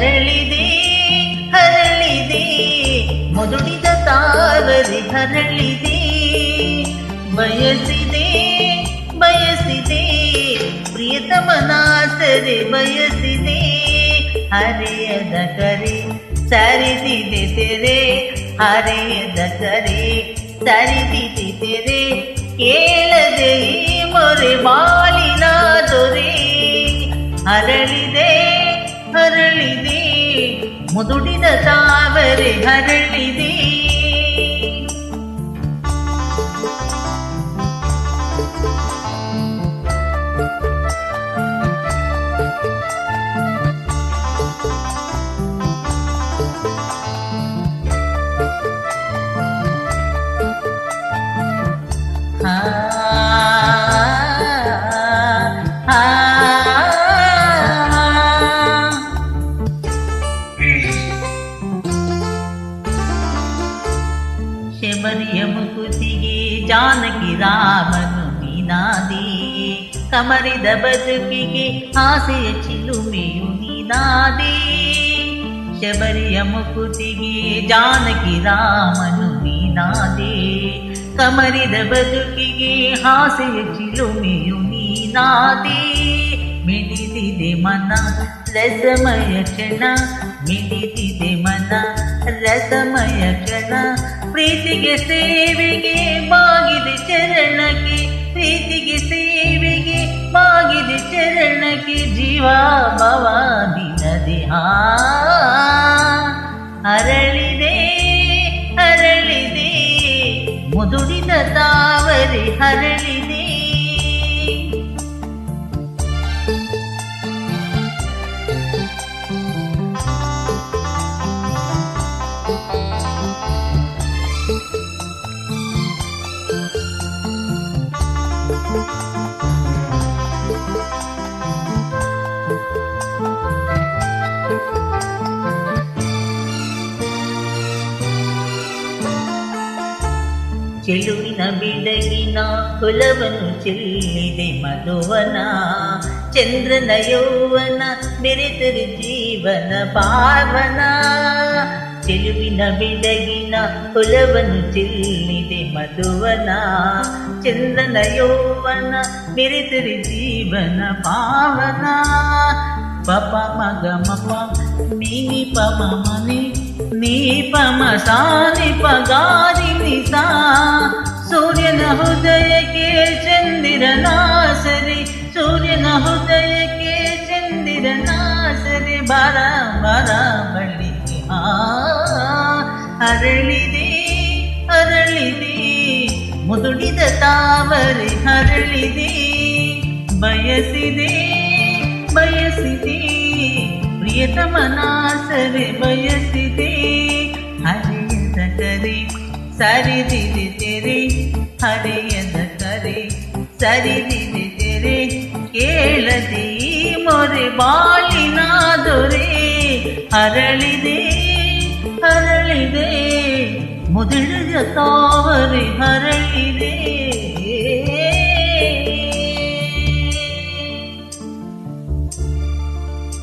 ಹರಳಿದೆ ಹರಳಿದೆ ಮುದುಡಿದ ತಾವರೆ ಹರಳಿದೆ ಬಯಸಿದೆ ಬಯಸಿದೆ ಪ್ರಿಯತಮನಾಸರೆ ಬಯಸಿದೆ ಹರೆಯದ ಕರೆ ಸರಿದಿದೆ ತೆರೆ ಹರೆಯದ ಕರೆ ಸರಿದಿದೆ ತೆರೆ ಕೇಳದೆ ಮೊರೆ ಬಾಳಿನ ದೊರೆ ಹರಳಿದೆ ಹರಳಿದೆ ಮುದುಡಿದ ತಾವರೆ ಹರಳಿದೆ ಶಬರಿಯ ಮುಕುತಿಗೆ ಜಾನಕಿ ರಾಮನು ನೀನಾದೆ ಕಮರಿದ ಬದುಕಿಗೆ ಆಸೆಯ ಚಿಲುಮೆಯು ನೀನಾದೆ ಶಬರಿಯ ಮುಕುತಿಗೆ ಜಾನಕಿ ರಾಮನು ನೀನಾದೆ ಕಮರಿದ ಬದುಕಿಗೆ ಆಸೆಯ ಚಿಲುಮೆಯು ನೀನಾದೆ ಮಿಡಿದಿದೆ ಮನ ರಸಮಯ ಕ್ಷಣ ಮಿಡಿದಿದೆ ಮನ ರಸಮಯ ಕ್ಷಣ ಪ್ರೀತಿಗೆ ಸೇವೆಗೆ ಬಾಗಿದೆ ಚರಣಕ್ಕೆ ಪ್ರೀತಿಗೆ ಸೇವೆಗೆ ಬಾಗಿದೆ ಚರಣಕ್ಕೆ ಜೀವ ಭವಾದಿನದೆ ಹರಳಿದೆ ಹರಳಿದೆ ಮುದುಡಿದ ತಾವರೆ ಹರಳಿದೆ ಚೆಲುವಿನ ಬಿಡಗಿನ ಕುಲವನ್ನು ಚೆಲ್ಲಿದೆ ಮಧುವನ ಚಂದ್ರನ ಯೌವನ ಬೆರೆತರು ಜೀವನ ಪಾವನ ಚೆಲುವಿನ ಬಿಡಗಿನ ಕುಲವನ್ನು ಚೆಲ್ಲಿದೆ ಮಧುವನ ಚಂದ್ರನ ಯೌವನ ಬೆರೆತರು ಜೀವನ ಪಾವನ ಪಪ ಮಗ ಮಪ ನೀ ಪಮ ಮನೆ ನೀ ಪಮ ಸಾನಿ ಪಗಾರಿ ನಿಸಾ ಸೂರ್ಯನ ಹೃದಯಕ್ಕೆ ಚಂದಿರನಾಸರೆ ಸೂರ್ಯನ ಹೃದಯಕ್ಕೆ ಚಂದಿರನಾಸರೆ ಬರ ಬರ ಬಳ್ಳಿಗೆ ಹರಳಿದೆ ಹರಳಿದೆ ಮುದುಡಿದ ತಾವರೆ ಹರಳಿದೆ ಬಯಸಿದೆ ಬಯಸಿದೆ ಪ್ರಿಯತಮನಾಸರೆ ಬಯಸಿದೆ ಹರೆಯದ ಕರೆ ಸರಿದಿದೆ ತೆರೆ ಹರೆಯದ ಕರೆ ಸರಿದಿದೆ ತೆರೆ ಕೇಳದೆ ಮೊರೆ ಬಾಳಿನ ದೊರೆ ಹರಳಿದೆ ಹರಳಿದೆ ಮುದುಡಿದ ತಾವರೆ ಹರಳಿದೆ